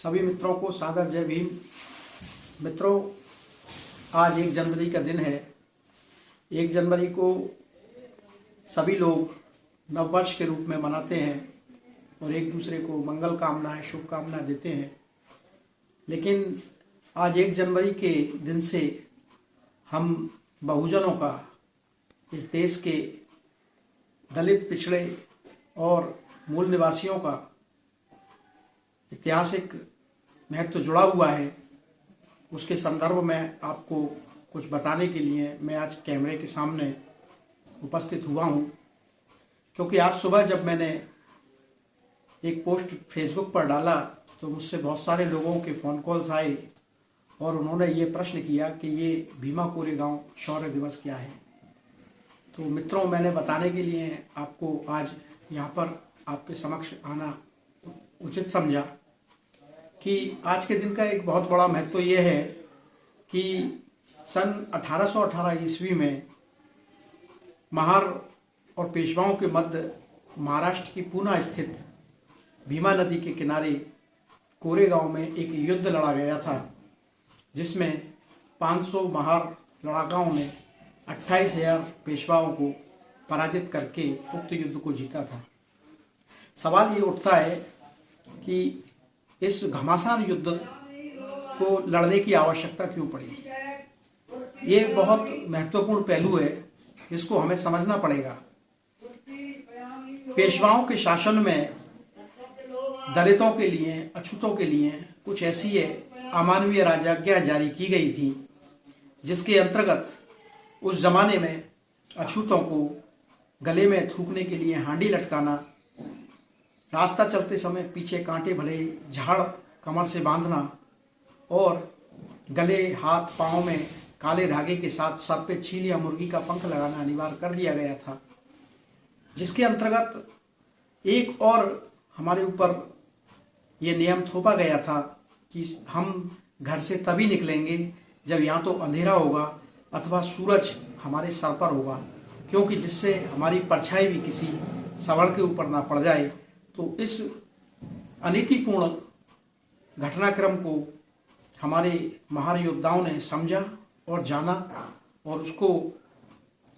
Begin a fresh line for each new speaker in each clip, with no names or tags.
सभी मित्रों को सादर जय भीम। मित्रों, आज 1 जनवरी का दिन है। 1 जनवरी को सभी लोग नववर्ष के रूप में मनाते हैं और एक दूसरे को मंगल कामनाएं, शुभकामनाएं देते हैं। लेकिन आज 1 जनवरी के दिन से हम बहुजनों का, इस देश के दलित, पिछड़े और मूल निवासियों का ऐतिहासिक महत्व जुड़ा हुआ है। उसके संदर्भ में आपको कुछ बताने के लिए मैं आज कैमरे के सामने उपस्थित हुआ हूँ, क्योंकि आज सुबह जब मैंने एक पोस्ट फेसबुक पर डाला तो मुझसे बहुत सारे लोगों के फ़ोन कॉल्स आए और उन्होंने ये प्रश्न किया कि ये भीमा कोरेगांव शौर्य दिवस क्या है। तो मित्रों, मैंने बताने के लिए आपको आज यहाँ पर आपके समक्ष आना उचित समझा कि आज के दिन का एक बहुत बड़ा महत्व ये है कि सन 1818 ईस्वी में महार और पेशवाओं के मध्य महाराष्ट्र की पूना स्थित भीमा नदी के किनारे कोरेगांव में एक युद्ध लड़ा गया था, जिसमें 500 महार लड़ाकाओं ने 28,000 पेशवाओं को पराजित करके उक्त युद्ध को जीता था। सवाल ये उठता है कि इस घमासान युद्ध को लड़ने की आवश्यकता क्यों पड़ी। ये बहुत महत्वपूर्ण पहलू है, इसको हमें समझना पड़ेगा। पेशवाओं के शासन में दलितों के लिए, अछूतों के लिए कुछ ऐसी अमानवीय राजाज्ञा जारी की गई थी, जिसके अंतर्गत उस जमाने में अछूतों को गले में थूकने के लिए हांडी लटकाना, रास्ता चलते समय पीछे कांटे भरे झाड़ कमर से बांधना और गले, हाथ, पाँव में काले धागे के साथ सर पे चील या मुर्गी का पंख लगाना अनिवार्य कर दिया गया था। जिसके अंतर्गत एक और हमारे ऊपर ये नियम थोपा गया था कि हम घर से तभी निकलेंगे जब या तो अंधेरा होगा अथवा सूरज हमारे सर पर होगा, क्योंकि जिससे हमारी परछाई भी किसी सवर्ण के ऊपर ना पड़ जाए। तो इस अनीतिपूर्ण घटनाक्रम को हमारे महार योद्धाओं ने समझा और जाना और उसको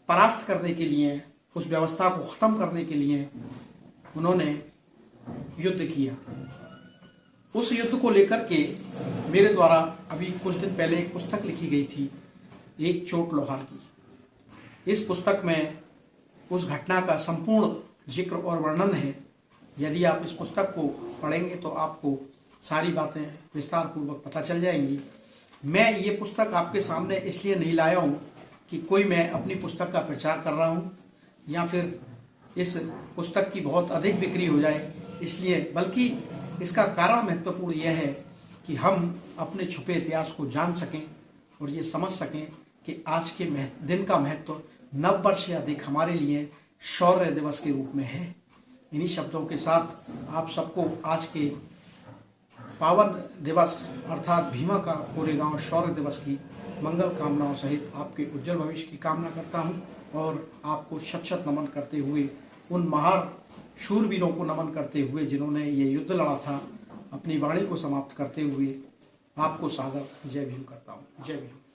परास्त करने के लिए, उस व्यवस्था को ख़त्म करने के लिए उन्होंने युद्ध किया। उस युद्ध को लेकर के मेरे द्वारा अभी कुछ दिन पहले एक पुस्तक लिखी गई थी, एक चोट लोहार की। इस पुस्तक में उस घटना का संपूर्ण जिक्र और वर्णन है। यदि आप इस पुस्तक को पढ़ेंगे तो आपको सारी बातें विस्तार पूर्वक पता चल जाएंगी। मैं ये पुस्तक आपके सामने इसलिए नहीं लाया हूँ कि कोई मैं अपनी पुस्तक का प्रचार कर रहा हूँ या फिर इस पुस्तक की बहुत अधिक बिक्री हो जाए इसलिए, बल्कि इसका कारण महत्वपूर्ण यह है कि हम अपने छुपे इतिहास को जान सकें और ये समझ सकें कि आज के दिन का महत्व नववर्ष से अधिक हमारे लिए शौर्य दिवस के रूप में है। इन्हीं शब्दों के साथ आप सबको आज के पावन दिवस अर्थात भीमा का कोरेगांव शौर्य दिवस की मंगल कामनाओं सहित आपके उज्जवल भविष्य की कामना करता हूं और आपको शत शत नमन करते हुए, उन महार शूरवीरों को नमन करते हुए जिन्होंने ये युद्ध लड़ा था, अपनी वाणी को समाप्त करते हुए आपको सादर जय भीम करता हूँ। जय भीम।